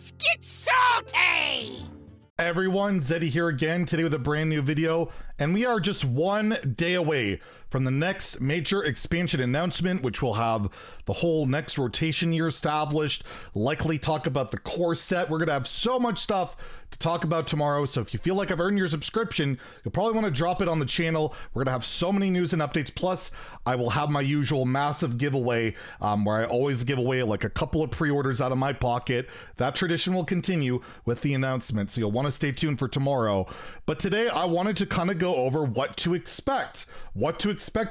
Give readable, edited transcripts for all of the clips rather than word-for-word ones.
Let's get salty! Everyone, Zeddy here again, today with a brand new video, and we are just one day away from the next major expansion announcement, which will have the whole next rotation year established, likely talk about the core set. We're gonna have so much stuff to talk about tomorrow, so if you feel like I've earned your subscription, you'll probably want to drop it on the channel. We're gonna have so many news and updates, plus I will have my usual massive giveaway, where I always give away like a couple of pre-orders out of my pocket. That tradition will continue with the announcement, so you'll want to stay tuned for tomorrow. But today I wanted to kind of go over what to expect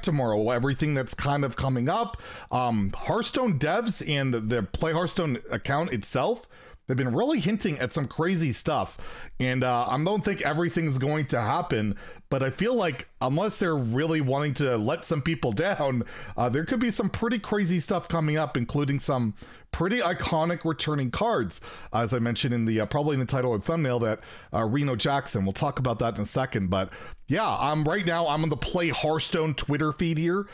tomorrow, everything that's kind of coming up. Hearthstone devs and the PlayHearthstone account itself, they've been really hinting at some crazy stuff, and I don't think everything's going to happen, but I feel like unless they're really wanting to let some people down, there could be some pretty crazy stuff coming up, including some pretty iconic returning cards, as I mentioned in the probably in the title or thumbnail, that Reno Jackson. We'll talk about that in a second, but yeah, right now I'm on the PlayHearthstone Twitter feed here,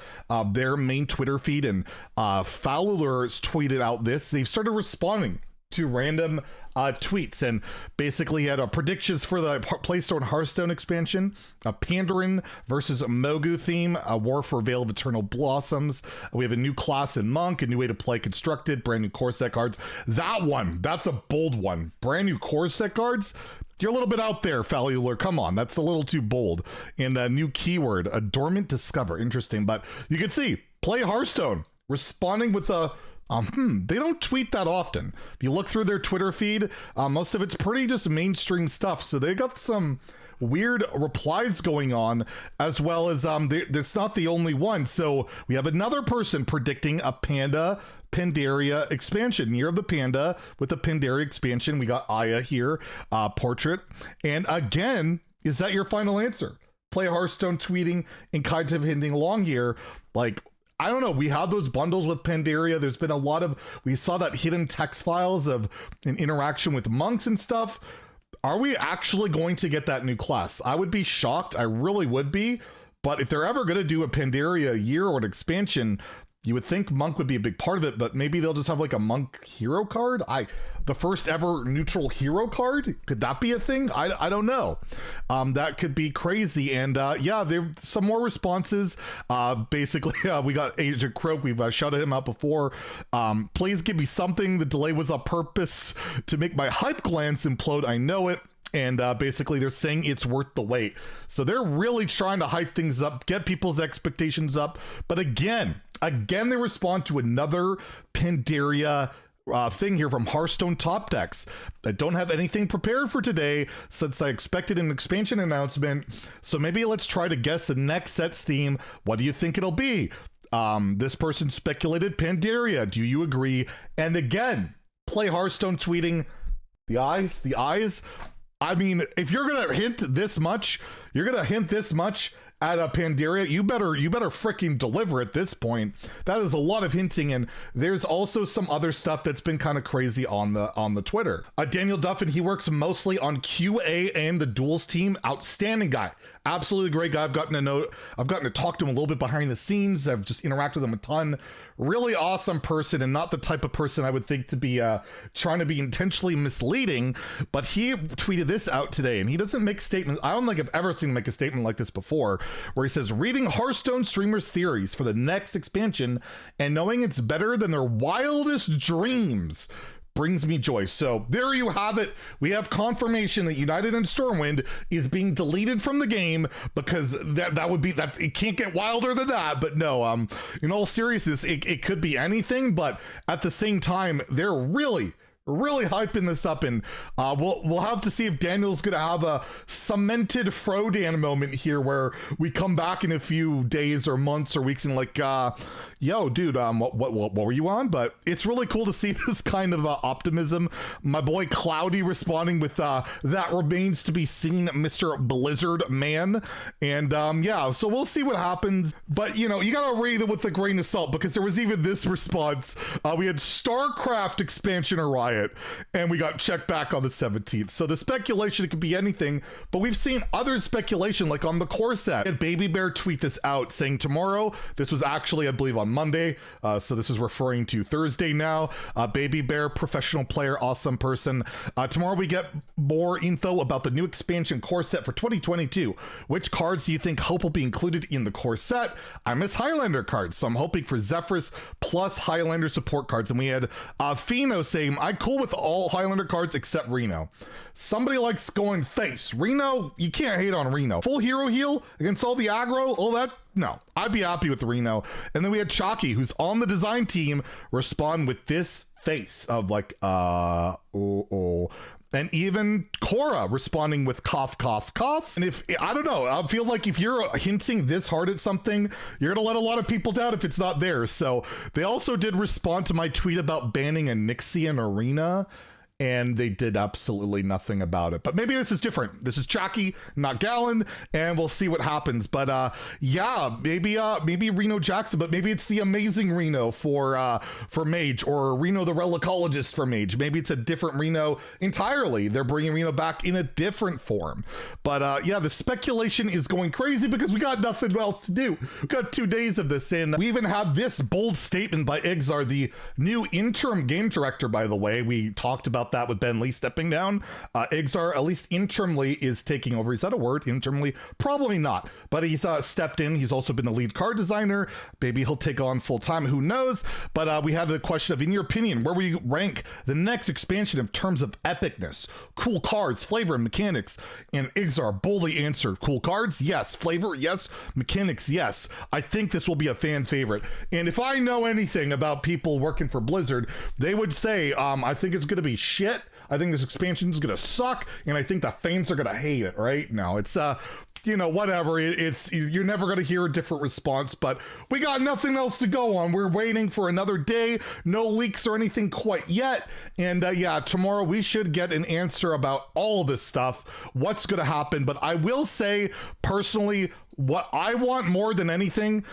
their main Twitter feed, and Fowler's tweeted out this. They've started responding to random tweets and basically had predictions for the PlayStation Hearthstone expansion, a Pandaria versus Mogu theme, a war for Veil of Eternal Blossoms. We have a new class in Monk, a new way to play Constructed, brand new core set cards. That's a bold one. Brand new core set cards. You're a little bit out there, Fowler. Come on, that's a little too bold. And a new keyword, a dormant discover. Interesting, but you can see Play Hearthstone responding with a they don't tweet that often. If you look through their Twitter feed, most of it's pretty just mainstream stuff. So they got some weird replies going on, as well as it's not the only one. So we have another person predicting a Pandaria expansion, Year of the Panda with the Pandaria expansion. We got Aya here, portrait. And again, is that your final answer? Play Hearthstone tweeting and kind of hinting along here, like, I don't know, we have those bundles with Pandaria. There's been a lot of, we saw that hidden text files of an interaction with monks and stuff. Are we actually going to get that new class? I would be shocked. I really would be. But if they're ever going to do a Pandaria year or an expansion, you would think Monk would be a big part of it, but maybe they'll just have like a Monk hero card. The first ever neutral hero card, could that be a thing? I don't know. That could be crazy. And yeah, there some more responses. Basically, we got Agent Kripp. We've shouted him out before. Please give me something. The delay was on purpose to make my hype glands implode. I know it. And basically they're saying it's worth the wait. So they're really trying to hype things up, get people's expectations up. But again, they respond to another Pandaria thing here from Hearthstone Top Decks. I don't have anything prepared for today since I expected an expansion announcement. So maybe let's try to guess the next set's theme. What do you think it'll be? This person speculated Pandaria. Do you agree? And again, Play Hearthstone tweeting the eyes. I mean, if you're gonna hint this much, at a Pandaria, you better freaking deliver at this point. That is a lot of hinting, and there's also some other stuff that's been kind of crazy on the Twitter. Daniel Duffin, he works mostly on QA and the Duels team. Outstanding guy, absolutely great guy. I've gotten to talk to him a little bit behind the scenes. I've just interacted with him a ton. Really awesome person, and not the type of person I would think to be trying to be intentionally misleading. But he tweeted this out today, and he doesn't make statements. I don't think I've ever seen him make a statement like this before, where he says, reading Hearthstone streamers' theories for the next expansion and knowing it's better than their wildest dreams brings me joy. So there you have it. We have confirmation that United and Stormwind is being deleted from the game, because that would be, that it can't get wilder than that. But no, in all seriousness, it could be anything, but at the same time, they're really hyping this up, and we'll have to see if Daniel's gonna have a cemented Frodan moment here, where we come back in a few days or months or weeks and like, yo, dude, what were you on? But it's really cool to see this kind of optimism. My boy Cloudy responding with that remains to be seen, Mr. Blizzard man. And yeah, so we'll see what happens. But you know, you gotta read it with a grain of salt, because there was even this response. We had StarCraft expansion arrive, and we got checked back on the 17th. So the speculation, it could be anything, but we've seen other speculation, like on the core set. Had Baby Bear tweet this out saying tomorrow, this was actually, I believe, on Monday, so this is referring to Thursday now. Baby Bear, professional player, awesome person. Tomorrow we get more info about the new expansion core set for 2022. Which cards do you think hope will be included in the core set? I miss Highlander cards, so I'm hoping for Zephyrus plus Highlander support cards. And we had Fino saying, I'm cool with all Highlander cards except Reno. Somebody likes going face. Reno, you can't hate on Reno. Full hero heal against all the aggro, all that? No, I'd be happy with Reno. And then we had Chalky, who's on the design team, respond with this face of like, oh. And even Cora responding with cough, cough, cough. And if, I don't know, I feel like if you're hinting this hard at something, you're going to let a lot of people down if it's not there. So they also did respond to my tweet about banning a Nixian arena, and they did absolutely nothing about it. But maybe this is different. This is Chalky, not Gallon, and we'll see what happens. But yeah, maybe Reno Jackson, but maybe it's the amazing Reno for Mage, or Reno the Relicologist for Mage. Maybe it's a different Reno entirely. They're bringing Reno back in a different form. But yeah, the speculation is going crazy because we got nothing else to do. We got 2 days of this, and we even have this bold statement by Exar, the new interim game director, by the way. We talked about that with Ben Lee stepping down. Exar, at least interimly, is taking over. Is that a word? Interimly? Probably not. But he's stepped in. He's also been the lead card designer. Maybe he'll take on full time. Who knows? But we have the question of, in your opinion, where will you rank the next expansion in terms of epicness, cool cards, flavor, and mechanics? And Exar boldly answered, cool cards? Yes. Flavor? Yes. Mechanics? Yes. I think this will be a fan favorite. And if I know anything about people working for Blizzard, they would say, I think it's going to be shit. I think this expansion is going to suck, and I think the fans are going to hate it, right? No, it's, you know, whatever. You're never going to hear a different response, but we got nothing else to go on. We're waiting for another day. No leaks or anything quite yet. And yeah, tomorrow we should get an answer about all of this stuff, what's going to happen. But I will say, personally, what I want more than anything,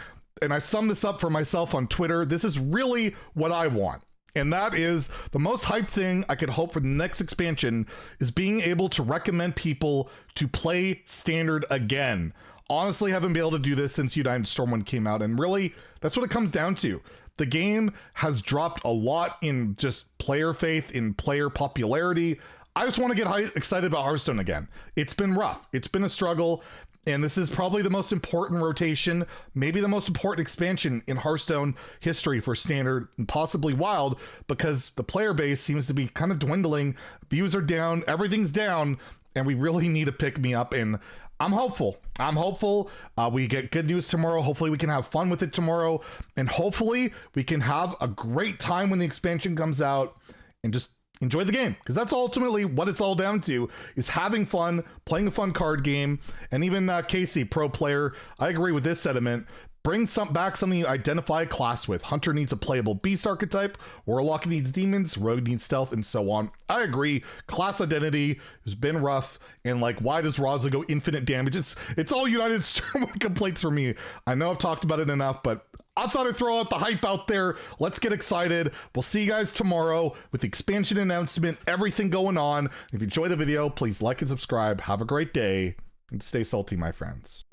and I sum this up for myself on Twitter, this is really what I want. And that is the most hyped thing I could hope for the next expansion, is being able to recommend people to play Standard again. Honestly, haven't been able to do this since United Storm 1 came out, and really, that's what it comes down to. The game has dropped a lot in just player faith, in player popularity. I just want to get excited about Hearthstone again. It's been rough. It's been a struggle. And this is probably the most important rotation, maybe the most important expansion in Hearthstone history for Standard, and possibly Wild, because the player base seems to be kind of dwindling. Views are down, everything's down, and we really need a pick-me-up. And I'm hopeful. We get good news tomorrow. Hopefully we can have fun with it tomorrow. And hopefully we can have a great time when the expansion comes out and just enjoy the game, because that's ultimately what it's all down to, is having fun, playing a fun card game. And even Casey, pro player, I agree with this sentiment. Bring back something you identify a class with. Hunter needs a playable beast archetype, Warlock needs demons, Rogue needs stealth, and so on. I agree. Class identity has been rough, and like, why does Raza go infinite damage? It's all United Storm complaints for me. I know I've talked about it enough, but I thought I'd throw out the hype out there. Let's get excited. We'll see you guys tomorrow with the expansion announcement, everything going on. If you enjoyed the video, please like and subscribe. Have a great day, and stay salty, my friends.